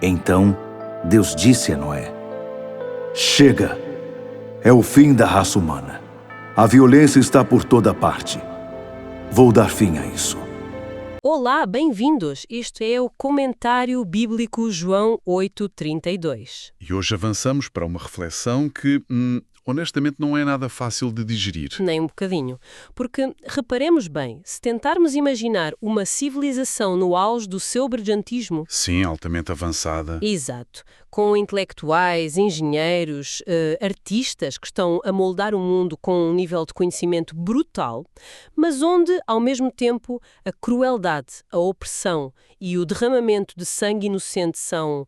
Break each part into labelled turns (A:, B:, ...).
A: Então, Deus disse a Noé: Chega! É o fim da raça humana. A violência está por toda parte. Vou dar fim a isso.
B: Olá, bem-vindos! Isto é o Comentário Bíblico João 8:32.
C: E hoje avançamos para uma reflexão que, honestamente, não é nada fácil de digerir.
B: Nem um bocadinho. Porque, reparemos bem, se tentarmos imaginar uma civilização no auge do seu brilhantismo...
C: Sim, altamente avançada.
B: Exato. Com intelectuais, engenheiros, artistas que estão a moldar o mundo com um nível de conhecimento brutal, mas onde, ao mesmo tempo, a crueldade, a opressão e o derramamento de sangue inocente são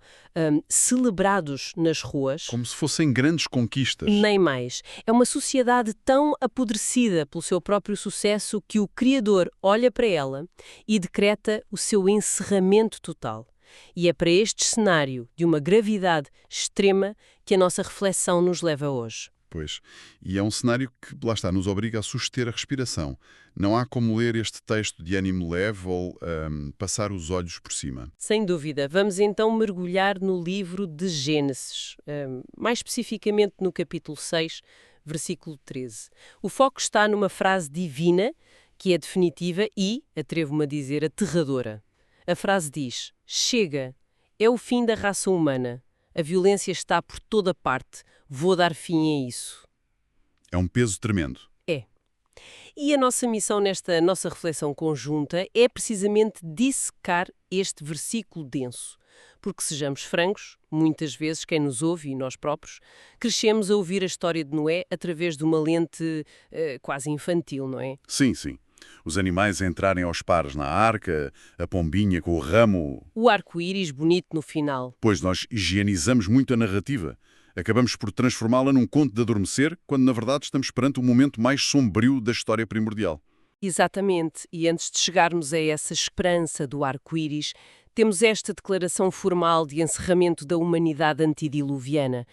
B: celebrados nas ruas.
C: Como se fossem grandes conquistas.
B: Nem mais. É uma sociedade tão apodrecida pelo seu próprio sucesso que o Criador olha para ela e decreta o seu encerramento total. E é para este cenário de uma gravidade extrema que a nossa reflexão nos leva hoje.
C: Pois. E é um cenário que, lá está, nos obriga a suster a respiração. Não há como ler este texto de ânimo leve ou passar os olhos por cima.
B: Sem dúvida. Vamos então mergulhar no livro de Gênesis, mais especificamente no capítulo 6, versículo 13. O foco está numa frase divina, que é definitiva e, atrevo-me a dizer, aterradora. A frase diz: Chega, é o fim da raça humana. A violência está por toda parte. Vou dar fim a isso.
C: É um peso tremendo.
B: É. E a nossa missão nesta nossa reflexão conjunta é precisamente dissecar este versículo denso. Porque, sejamos francos, muitas vezes quem nos ouve, e nós próprios, crescemos a ouvir a história de Noé através de uma lente quase infantil, não é?
C: Sim, sim. Os animais a entrarem aos pares na arca, a pombinha com o ramo...
B: O arco-íris bonito no final.
C: Pois nós higienizamos muito a narrativa. Acabamos por transformá-la num conto de adormecer, quando na verdade estamos perante o momento mais sombrio da história primordial.
B: Exatamente. E antes de chegarmos a essa esperança do arco-íris, temos esta declaração formal de encerramento da humanidade antediluviana.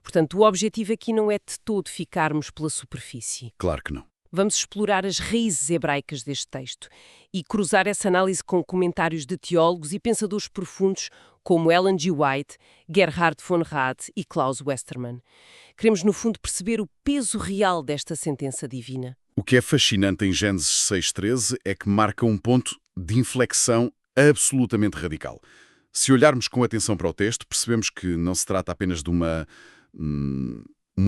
B: Portanto, o objetivo aqui não é de todo ficarmos pela superfície.
C: Claro que não.
B: Vamos explorar as raízes hebraicas deste texto e cruzar essa análise com comentários de teólogos e pensadores profundos como Ellen G. White, Gerhard von Rad e Klaus Westermann. Queremos, no fundo, perceber o peso real desta sentença divina.
C: O que é fascinante em Gênesis 6:13 é que marca um ponto de inflexão absolutamente radical. Se olharmos com atenção para o texto, percebemos que não se trata apenas de uma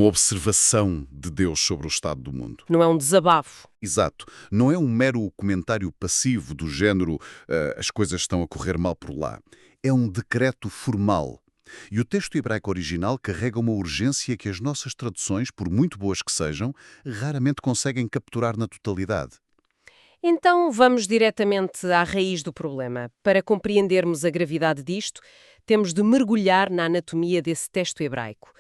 C: observação de Deus sobre o estado do mundo.
B: Não é um desabafo.
C: Exato. Não é um mero comentário passivo do género as coisas estão a correr mal por lá. É um decreto formal. E o texto hebraico original carrega uma urgência que as nossas traduções, por muito boas que sejam, raramente conseguem capturar na totalidade.
B: Então vamos diretamente à raiz do problema. Para compreendermos a gravidade disto, temos de mergulhar na anatomia desse texto hebraico.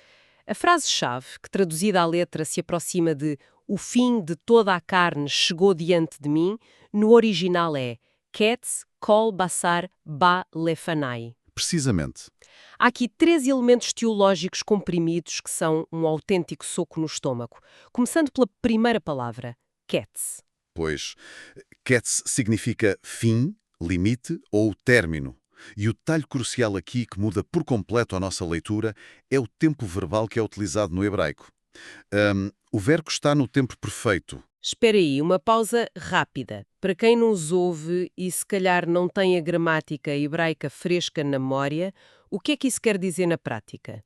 B: A frase-chave, que traduzida à letra se aproxima de "o fim de toda a carne chegou diante de mim", no original é Ketz kol basar ba lefanai.
C: Precisamente.
B: Há aqui 3 elementos teológicos comprimidos que são um autêntico soco no estômago. Começando pela primeira palavra, Ketz.
C: Pois, Ketz significa fim, limite ou término. E o detalhe crucial aqui que muda por completo a nossa leitura é o tempo verbal que é utilizado no hebraico. O verbo está no tempo perfeito.
B: Espera aí, uma pausa rápida. Para quem nos ouve e se calhar não tem a gramática hebraica fresca na memória, o que é que isso quer dizer na prática?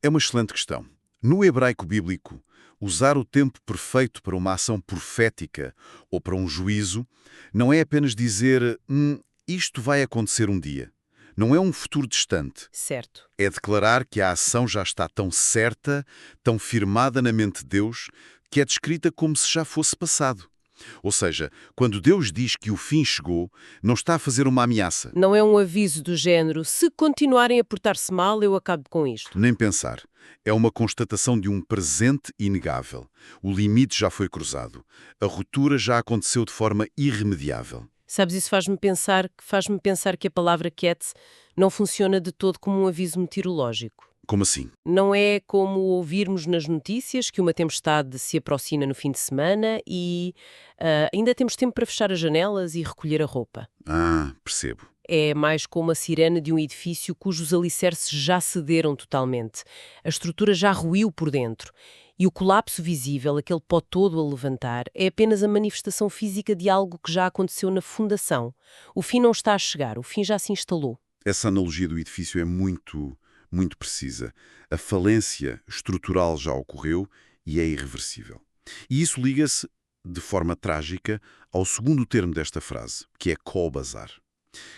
C: É uma excelente questão. No hebraico bíblico, usar o tempo perfeito para uma ação profética ou para um juízo não é apenas dizer isto vai acontecer um dia. Não é um futuro distante.
B: Certo.
C: É declarar que a ação já está tão certa, tão firmada na mente de Deus, que é descrita como se já fosse passado. Ou seja, quando Deus diz que o fim chegou, não está a fazer uma ameaça.
B: Não é um aviso do género, se continuarem a portar-se mal, eu acabo com isto.
C: Nem pensar. É uma constatação de um presente inegável. O limite já foi cruzado. A ruptura já aconteceu de forma irremediável.
B: Sabes, isso faz-me pensar que a palavra Ketz não funciona de todo como um aviso meteorológico.
C: Como assim?
B: Não é como ouvirmos nas notícias que uma tempestade se aproxima no fim de semana e ainda temos tempo para fechar as janelas e recolher a roupa.
C: Percebo.
B: É mais como a sirene de um edifício cujos alicerces já cederam totalmente. A estrutura já ruiu por dentro. E o colapso visível, aquele pó todo a levantar, é apenas a manifestação física de algo que já aconteceu na fundação. O fim não está a chegar, o fim já se instalou.
C: Essa analogia do edifício é muito, muito precisa. A falência estrutural já ocorreu e é irreversível. E isso liga-se, de forma trágica, ao segundo termo desta frase, que é Kol-Bazar,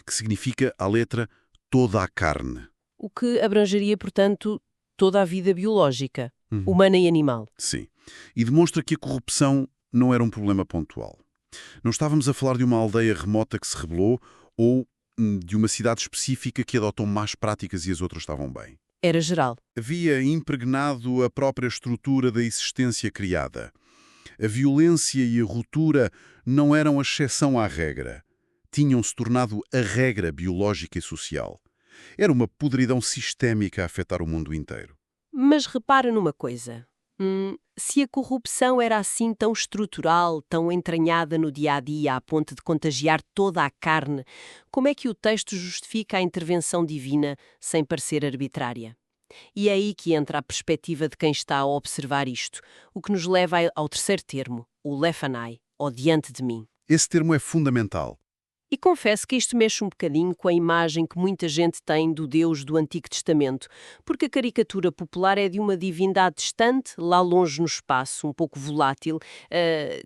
C: que significa a letra toda a carne.
B: O que abrangeria, portanto, toda a vida biológica,
C: Uhum.
B: humana e animal.
C: Sim. E demonstra que a corrupção não era um problema pontual. Não estávamos a falar de uma aldeia remota que se rebelou ou de uma cidade específica que adotou más práticas e as outras estavam bem.
B: Era geral.
C: Havia impregnado a própria estrutura da existência criada. A violência e a ruptura não eram a exceção à regra. Tinham-se tornado a regra biológica e social. Era uma podridão sistémica a afetar o mundo inteiro.
B: Mas repara numa coisa. Se a corrupção era assim tão estrutural, tão entranhada no dia-a-dia, a ponto de contagiar toda a carne, como é que o texto justifica a intervenção divina sem parecer arbitrária? E é aí que entra a perspectiva de quem está a observar isto, o que nos leva ao terceiro termo, o lefanai, ou diante de mim.
C: Esse termo é fundamental.
B: E confesso que isto mexe um bocadinho com a imagem que muita gente tem do Deus do Antigo Testamento, porque a caricatura popular é de uma divindade distante, lá longe no espaço, um pouco volátil,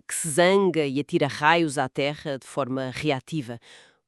B: que se zanga e atira raios à terra de forma reativa.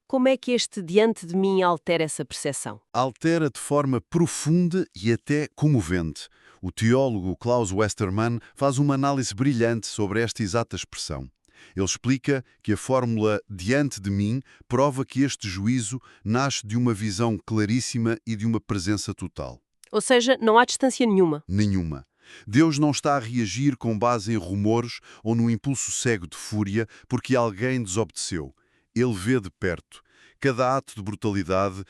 B: Como é que este diante de mim altera essa percepção?
C: Altera de forma profunda e até comovente. O teólogo Klaus Westermann faz uma análise brilhante sobre esta exata expressão. Ele explica que a fórmula diante de mim prova que este juízo nasce de uma visão claríssima e de uma presença total.
B: Ou seja, não há distância nenhuma.
C: Nenhuma. Deus não está a reagir com base em rumores ou num impulso cego de fúria porque alguém desobedeceu. Ele vê de perto. Cada ato de brutalidade,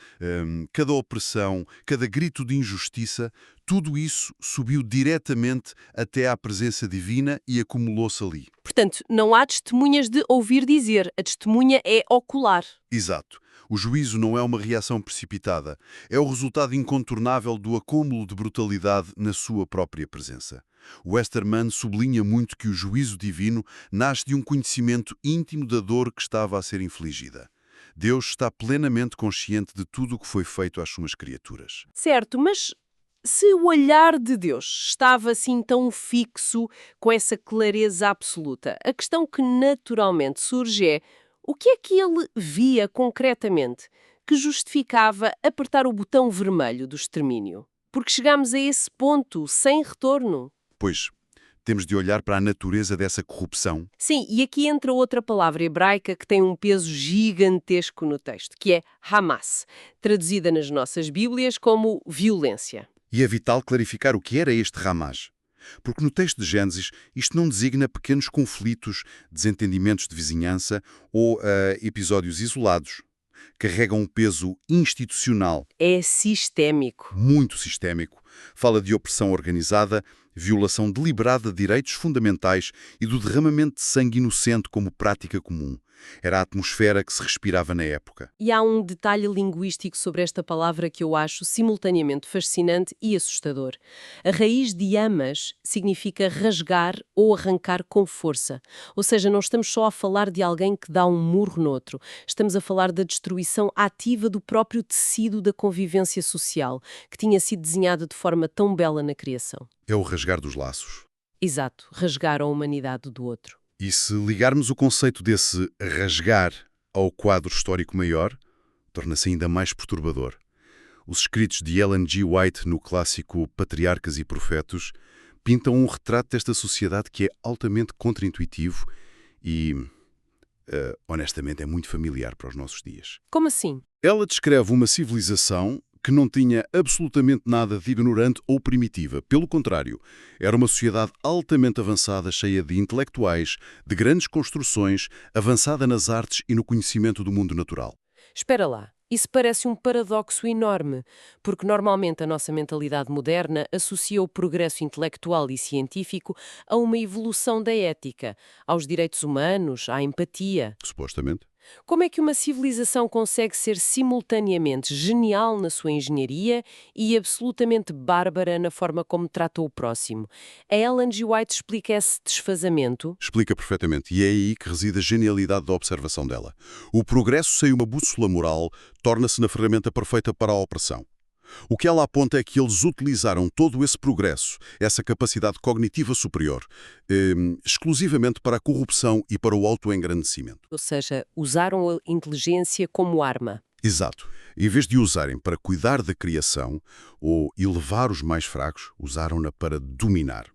C: cada opressão, cada grito de injustiça, tudo isso subiu diretamente até à presença divina e acumulou-se ali.
B: Portanto, não há testemunhas de ouvir dizer. A testemunha é ocular.
C: Exato. O juízo não é uma reação precipitada. É o resultado incontornável do acúmulo de brutalidade na sua própria presença. Westermann sublinha muito que o juízo divino nasce de um conhecimento íntimo da dor que estava a ser infligida. Deus está plenamente consciente de tudo o que foi feito às suas criaturas.
B: Certo, mas se o olhar de Deus estava assim tão fixo, com essa clareza absoluta, a questão que naturalmente surge é: o que é que ele via concretamente que justificava apertar o botão vermelho do extermínio? Porque chegamos a esse ponto sem retorno.
C: Pois, temos de olhar para a natureza dessa corrupção.
B: Sim, e aqui entra outra palavra hebraica que tem um peso gigantesco no texto, que é Hamas, traduzida nas nossas Bíblias como violência.
C: E é vital clarificar o que era este Hamas. Porque no texto de Gênesis isto não designa pequenos conflitos, desentendimentos de vizinhança ou episódios isolados. Carregam um peso institucional.
B: É sistémico.
C: Muito sistémico. Fala de opressão organizada, violação deliberada de direitos fundamentais e do derramamento de sangue inocente como prática comum. Era a atmosfera que se respirava na época.
B: E há um detalhe linguístico sobre esta palavra que eu acho simultaneamente fascinante e assustador. A raiz de amas significa rasgar ou arrancar com força. Ou seja, não estamos só a falar de alguém que dá um murro no outro. Estamos a falar da destruição ativa do próprio tecido da convivência social, que tinha sido desenhado de forma tão bela na criação.
C: É o rasgar dos laços.
B: Exato, rasgar a humanidade do outro.
C: E se ligarmos o conceito desse rasgar ao quadro histórico maior, torna-se ainda mais perturbador. Os escritos de Ellen G. White no clássico Patriarcas e Profetos pintam um retrato desta sociedade que é altamente contraintuitivo e, honestamente, é muito familiar para os nossos dias.
B: Como assim?
C: Ela descreve uma civilização que não tinha absolutamente nada de ignorante ou primitiva. Pelo contrário, era uma sociedade altamente avançada, cheia de intelectuais, de grandes construções, avançada nas artes e no conhecimento do mundo natural.
B: Espera lá, isso parece um paradoxo enorme, porque normalmente a nossa mentalidade moderna associa o progresso intelectual e científico a uma evolução da ética, aos direitos humanos, à empatia.
C: Supostamente.
B: Como é que uma civilização consegue ser simultaneamente genial na sua engenharia e absolutamente bárbara na forma como trata o próximo? A Ellen G. White explica esse desfazamento.
C: Explica perfeitamente, e é aí que reside a genialidade da observação dela. O progresso sem uma bússola moral torna-se na ferramenta perfeita para a opressão. O que ela aponta é que eles utilizaram todo esse progresso, essa capacidade cognitiva superior, exclusivamente para a corrupção e para o autoengrandecimento.
B: Ou seja, usaram a inteligência como arma.
C: Exato. Em vez de usarem para cuidar da criação ou elevar os mais fracos, usaram-na para dominar.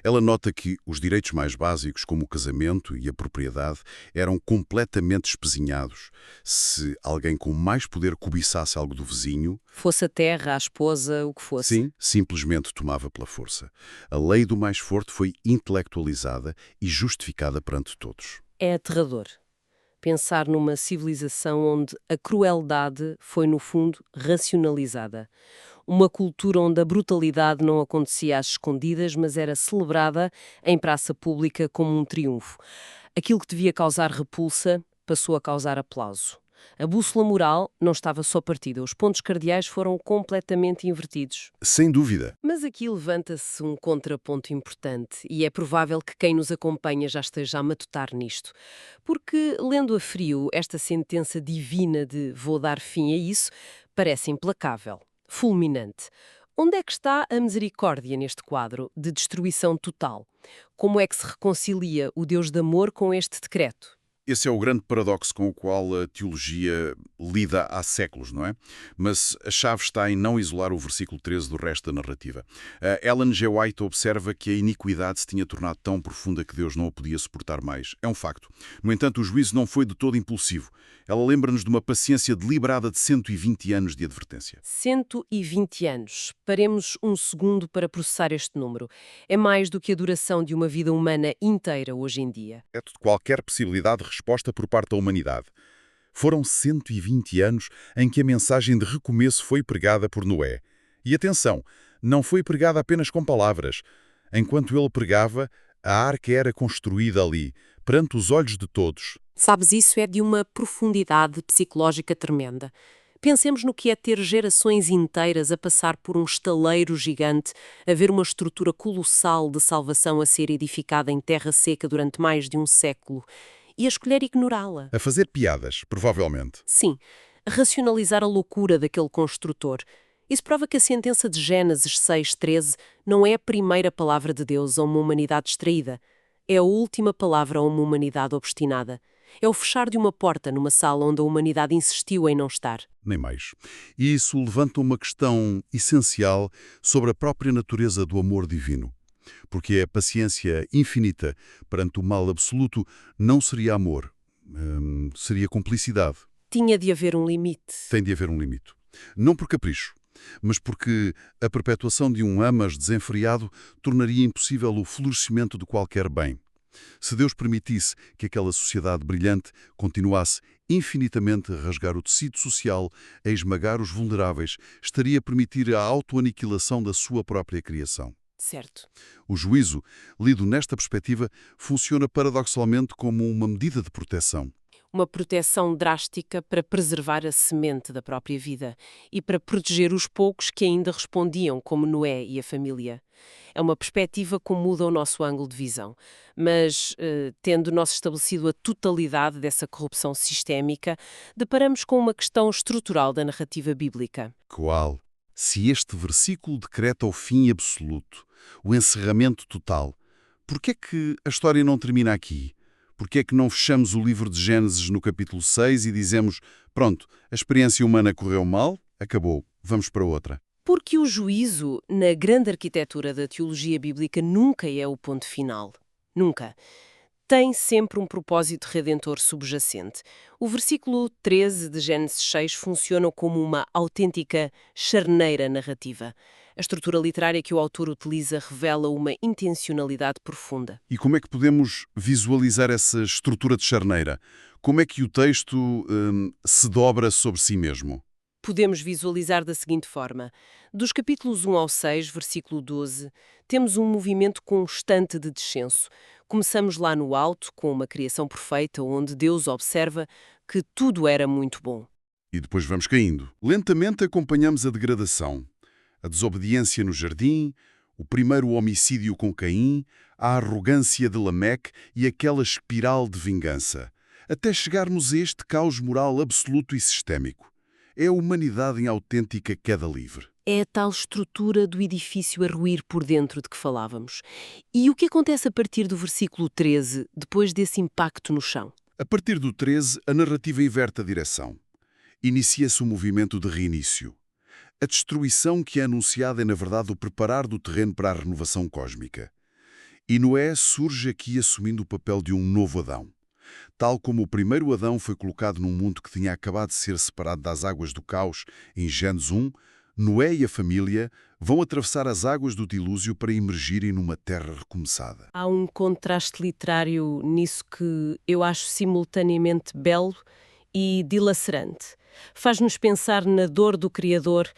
C: Ela nota que os direitos mais básicos, como o casamento e a propriedade, eram completamente espezinhados. Se alguém com mais poder cobiçasse algo do vizinho,
B: Fosse a terra, a esposa, o que fosse.
C: sim, simplesmente tomava pela força. A lei do mais forte foi intelectualizada e justificada perante todos.
B: É aterrador pensar numa civilização onde a crueldade foi, no fundo, racionalizada. Uma cultura onde a brutalidade não acontecia às escondidas, mas era celebrada em praça pública como um triunfo. Aquilo que devia causar repulsa passou a causar aplauso. A bússola moral não estava só partida, os pontos cardeais foram completamente invertidos.
C: Sem dúvida.
B: Mas aqui levanta-se um contraponto importante e é provável que quem nos acompanha já esteja a matutar nisto. Porque, lendo a frio, esta sentença divina de vou dar fim a isso parece implacável, fulminante. Onde é que está a misericórdia neste quadro de destruição total? Como é que se reconcilia o Deus de amor com este decreto?
C: Esse é o grande paradoxo com o qual a teologia lida há séculos, não é? Mas a chave está em não isolar o versículo 13 do resto da narrativa. A Ellen G. White observa que a iniquidade se tinha tornado tão profunda que Deus não a podia suportar mais. É um facto. No entanto, o juízo não foi de todo impulsivo. Ela lembra-nos de uma paciência deliberada de 120 anos de advertência.
B: 120 anos. Paremos um segundo para processar este número. É mais do que a duração de uma vida humana inteira hoje em dia.
C: É de qualquer possibilidade de resposta por parte da humanidade. Foram 120 anos em que a mensagem de recomeço foi pregada por Noé. E atenção, não foi pregada apenas com palavras. Enquanto ele pregava, a arca era construída ali, perante os olhos de todos.
B: Sabes, isso é de uma profundidade psicológica tremenda. Pensemos no que é ter gerações inteiras a passar por um estaleiro gigante, a ver uma estrutura colossal de salvação a ser edificada em terra seca durante mais de um século e a escolher ignorá-la.
C: A fazer piadas, provavelmente.
B: Sim, a racionalizar a loucura daquele construtor. Isso prova que a sentença de Gênesis 6:13 não é a primeira palavra de Deus a uma humanidade distraída. É a última palavra a uma humanidade obstinada. É o fechar de uma porta numa sala onde a humanidade insistiu em não estar.
C: Nem mais. E isso levanta uma questão essencial sobre a própria natureza do amor divino. Porque a paciência infinita perante o mal absoluto não seria amor, seria cumplicidade.
B: Tinha de haver um limite.
C: Tem de haver um limite. Não por capricho, mas porque a perpetuação de um amas desenfreado tornaria impossível o florescimento de qualquer bem. Se Deus permitisse que aquela sociedade brilhante continuasse infinitamente a rasgar o tecido social, a esmagar os vulneráveis, estaria a permitir a autoaniquilação da sua própria criação.
B: Certo.
C: O juízo, lido nesta perspectiva, funciona paradoxalmente como uma medida de proteção.
B: Uma proteção drástica para preservar a semente da própria vida e para proteger os poucos que ainda respondiam, como Noé e a família. É uma perspectiva que muda o nosso ângulo de visão. Mas, tendo nós estabelecido a totalidade dessa corrupção sistémica, deparamos com uma questão estrutural da narrativa bíblica.
C: Qual? Se este versículo decreta o fim absoluto, o encerramento total, por que é que a história não termina aqui? Por que é que não fechamos o livro de Gênesis no capítulo 6 e dizemos, pronto, a experiência humana correu mal, acabou, vamos para outra?
B: Porque o juízo, na grande arquitetura da teologia bíblica, nunca é o ponto final. Nunca. Tem sempre um propósito redentor subjacente. O versículo 13 de Gênesis 6 funciona como uma autêntica charneira narrativa. A estrutura literária que o autor utiliza revela uma intencionalidade profunda.
C: E como é que podemos visualizar essa estrutura de charneira? Como é que o texto se dobra sobre si mesmo?
B: Podemos visualizar da seguinte forma. Dos capítulos 1 ao 6, versículo 12, temos um movimento constante de descenso, Começamos lá no alto, com uma criação perfeita, onde Deus observa que tudo era muito bom.
C: E depois vamos caindo. Lentamente acompanhamos a degradação. A desobediência no jardim, o primeiro homicídio com Caim, a arrogância de Lameque e aquela espiral de vingança. Até chegarmos a este caos moral absoluto e sistémico. É a humanidade em autêntica queda livre.
B: É a tal estrutura do edifício a ruir por dentro de que falávamos. E o que acontece a partir do versículo 13, depois desse impacto no chão?
C: A partir do 13, a narrativa inverte a direção. Inicia-se um movimento de reinício. A destruição que é anunciada é, na verdade, o preparar do terreno para a renovação cósmica. E Noé surge aqui assumindo o papel de um novo Adão. Tal como o primeiro Adão foi colocado num mundo que tinha acabado de ser separado das águas do caos, em Gênesis 1, Noé e a família vão atravessar as águas do dilúvio para emergirem numa terra recomeçada.
B: Há um contraste literário nisso que eu acho simultaneamente belo e dilacerante. Faz-nos pensar na dor do Criador,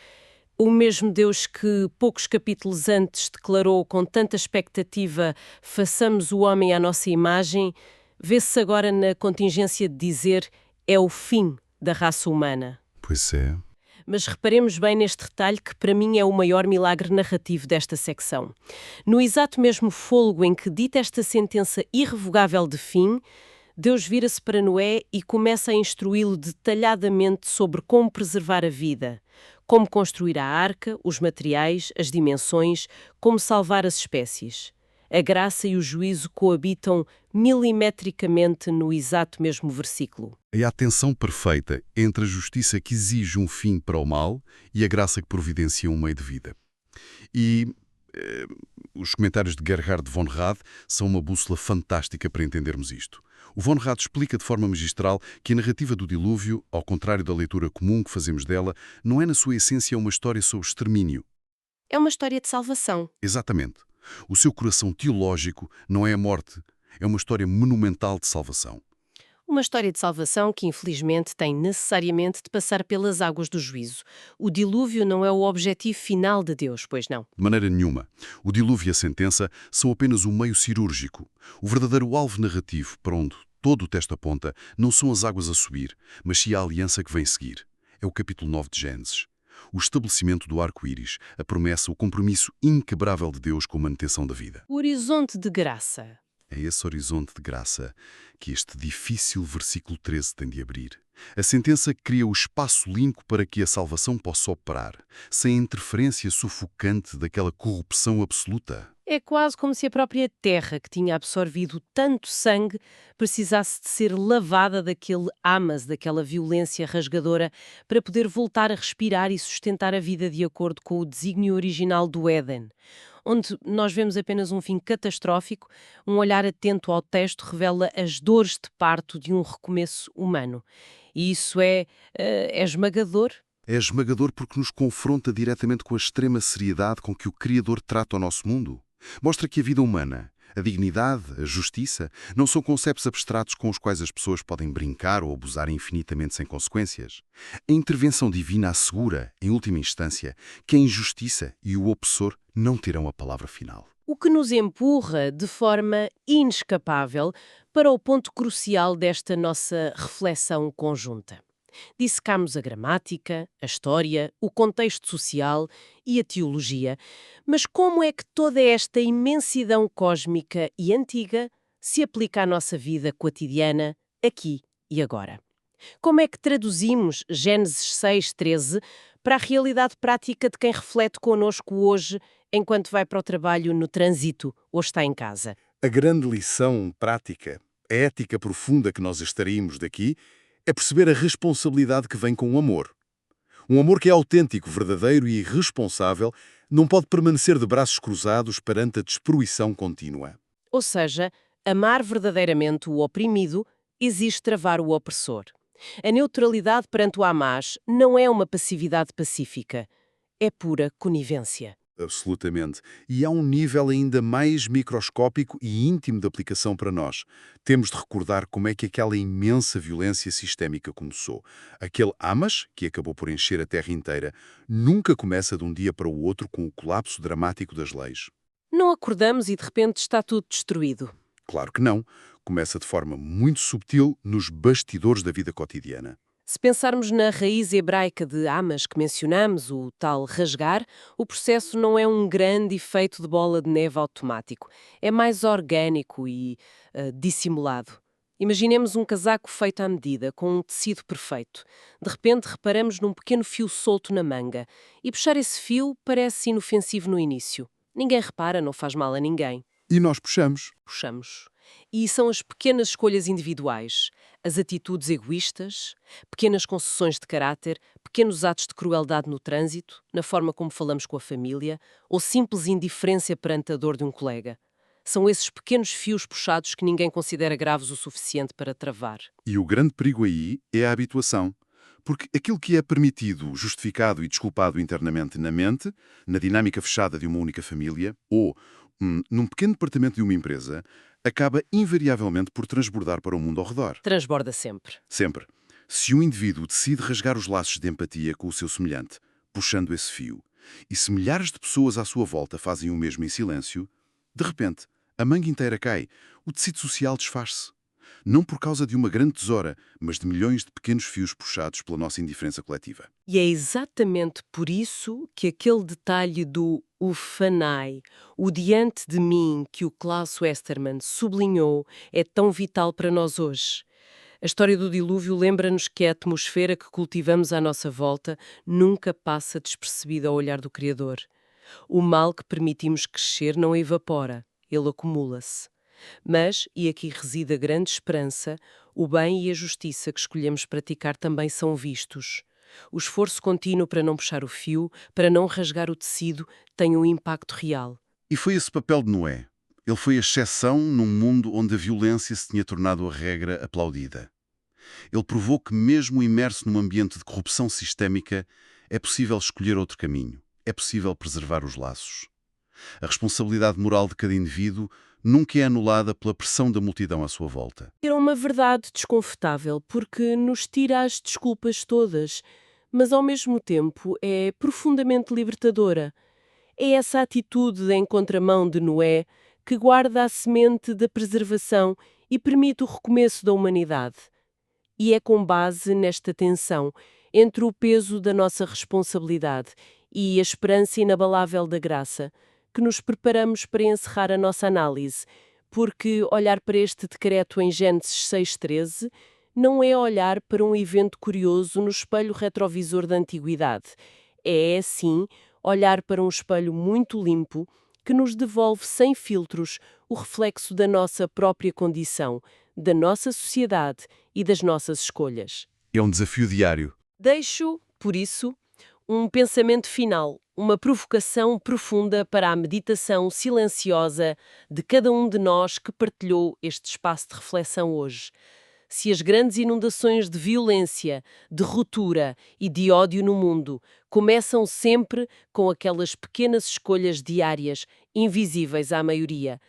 B: o mesmo Deus que poucos capítulos antes declarou com tanta expectativa: façamos o homem à nossa imagem, vê-se agora na contingência de dizer: é o fim da raça humana.
C: Pois é.
B: Mas reparemos bem neste retalhe que para mim é o maior milagre narrativo desta secção. No exato mesmo fôlego em que dita esta sentença irrevogável de fim, Deus vira-se para Noé e começa a instruí-lo detalhadamente sobre como preservar a vida, como construir a arca, os materiais, as dimensões, como salvar as espécies. A graça e o juízo coabitam milimetricamente no exato mesmo versículo.
C: É a tensão perfeita entre a justiça que exige um fim para o mal e a graça que providencia um meio de vida. E os comentários de Gerhard von Rad são uma bússola fantástica para entendermos isto. O von Rad explica de forma magistral que a narrativa do dilúvio, ao contrário da leitura comum que fazemos dela, não é na sua essência uma história sobre extermínio.
B: É uma história de salvação.
C: Exatamente. O seu coração teológico não é a morte, é uma história monumental de salvação.
B: Uma história de salvação que, infelizmente, tem necessariamente de passar pelas águas do juízo. O dilúvio não é o objetivo final de Deus, pois não?
C: De maneira nenhuma. O dilúvio e a sentença são apenas um meio cirúrgico. O verdadeiro alvo narrativo, para onde todo o texto aponta, não são as águas a subir, mas sim a aliança que vem seguir. É o capítulo 9 de Gênesis. O estabelecimento do arco-íris, a promessa, o compromisso inquebrável de Deus com a manutenção da vida.
B: O horizonte de graça.
C: É esse horizonte de graça que este difícil versículo 13 tem de abrir. A sentença cria o espaço limpo para que a salvação possa operar, sem a interferência sufocante daquela corrupção absoluta.
B: É quase como se a própria terra, que tinha absorvido tanto sangue, precisasse de ser lavada daquele amas, daquela violência rasgadora, para poder voltar a respirar e sustentar a vida de acordo com o desígnio original do Éden. Onde nós vemos apenas um fim catastrófico, um olhar atento ao texto revela as dores de parto de um recomeço humano. E isso é esmagador.
C: É esmagador porque nos confronta diretamente com a extrema seriedade com que o Criador trata o nosso mundo. Mostra que a vida humana, a dignidade, a justiça, não são conceitos abstratos com os quais as pessoas podem brincar ou abusar infinitamente sem consequências. A intervenção divina assegura, em última instância, que a injustiça e o opressor não terão a palavra final.
B: O que nos empurra, de forma inescapável, para o ponto crucial desta nossa reflexão conjunta. Dissecámos a gramática, a história, o contexto social e a teologia, mas como é que toda esta imensidão cósmica e antiga se aplica à nossa vida cotidiana, aqui e agora? Como é que traduzimos Gênesis 6:13 para a realidade prática de quem reflete connosco hoje, enquanto vai para o trabalho no trânsito ou está em casa?
D: A grande lição prática, a ética profunda que nós extraímos daqui, é perceber a responsabilidade que vem com o amor. Um amor que é autêntico, verdadeiro e responsável não pode permanecer de braços cruzados perante a destruição contínua.
B: Ou seja, amar verdadeiramente o oprimido exige travar o opressor. A neutralidade perante o Hamas não é uma passividade pacífica, é pura conivência.
D: Absolutamente. E há um nível ainda mais microscópico e íntimo de aplicação para nós. Temos de recordar como é que aquela imensa violência sistémica começou. Aquele Hamas, que acabou por encher a terra inteira, nunca começa de um dia para o outro com o colapso dramático das leis.
B: Não acordamos e de repente está tudo destruído.
D: Claro que não. Começa de forma muito subtil nos bastidores da vida cotidiana.
B: Se pensarmos na raiz hebraica de amas que mencionamos, o tal rasgar, o processo não é um grande efeito de bola de neve automático. É mais orgânico e dissimulado. Imaginemos um casaco feito à medida, com um tecido perfeito. De repente reparamos num pequeno fio solto na manga. E puxar esse fio parece inofensivo no início. Ninguém repara, não faz mal a ninguém.
D: E nós puxamos.
B: Puxamos. E são as pequenas escolhas individuais, as atitudes egoístas, pequenas concessões de caráter, pequenos atos de crueldade no trânsito, na forma como falamos com a família, ou simples indiferença perante a dor de um colega. São esses pequenos fios puxados que ninguém considera graves o suficiente para travar.
D: E o grande perigo aí é a habituação. Porque aquilo que é permitido, justificado e desculpado internamente na mente, na dinâmica fechada de uma única família, ou num pequeno departamento de uma empresa, acaba invariavelmente por transbordar para o mundo ao redor.
B: Transborda sempre.
D: Sempre. Se um indivíduo decide rasgar os laços de empatia com o seu semelhante, puxando esse fio, e se milhares de pessoas à sua volta fazem o mesmo em silêncio, de repente, a manga inteira cai, o tecido social desfaz-se. Não por causa de uma grande tesoura, mas de milhões de pequenos fios puxados pela nossa indiferença coletiva.
B: E é exatamente por isso que aquele detalhe do ufanai, o diante de mim que o Klaus Westermann sublinhou, é tão vital para nós hoje. A história do dilúvio lembra-nos que a atmosfera que cultivamos à nossa volta nunca passa despercebida ao olhar do Criador. O mal que permitimos crescer não evapora, ele acumula-se. Mas, e aqui reside a grande esperança, o bem e a justiça que escolhemos praticar também são vistos. O esforço contínuo para não puxar o fio, para não rasgar o tecido, tem um impacto real.
C: E foi esse papel de Noé. Ele foi a exceção num mundo onde a violência se tinha tornado a regra aplaudida. Ele provou que, mesmo imerso num ambiente de corrupção sistémica, é possível escolher outro caminho. É possível preservar os laços. A responsabilidade moral de cada indivíduo nunca é anulada pela pressão da multidão à sua volta.
B: Era uma verdade desconfortável, porque nos tira as desculpas todas, mas ao mesmo tempo é profundamente libertadora. É essa atitude em contramão de Noé que guarda a semente da preservação e permite o recomeço da humanidade. E é com base nesta tensão entre o peso da nossa responsabilidade e a esperança inabalável da graça que nos preparamos para encerrar a nossa análise, porque olhar para este decreto em Gênesis 6:13 não é olhar para um evento curioso no espelho retrovisor da antiguidade. É, sim, olhar para um espelho muito limpo que nos devolve sem filtros o reflexo da nossa própria condição, da nossa sociedade e das nossas escolhas.
C: É um desafio diário.
B: Deixo, por isso, um pensamento final, uma provocação profunda para a meditação silenciosa de cada um de nós que partilhou este espaço de reflexão hoje. Se as grandes inundações de violência, de ruptura e de ódio no mundo começam sempre com aquelas pequenas escolhas diárias, invisíveis à maioria,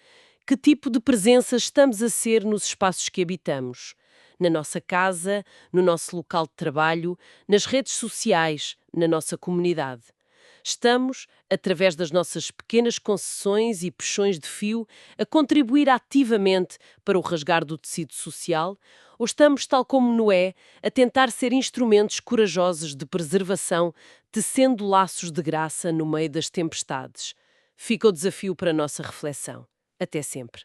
B: que tipo de presença estamos a ser nos espaços que habitamos? Na nossa casa, no nosso local de trabalho, nas redes sociais, na nossa comunidade. Estamos, através das nossas pequenas concessões e puxões de fio, a contribuir ativamente para o rasgar do tecido social? Ou estamos, tal como Noé, a tentar ser instrumentos corajosos de preservação, tecendo laços de graça no meio das tempestades? Fica o desafio para a nossa reflexão. Até sempre.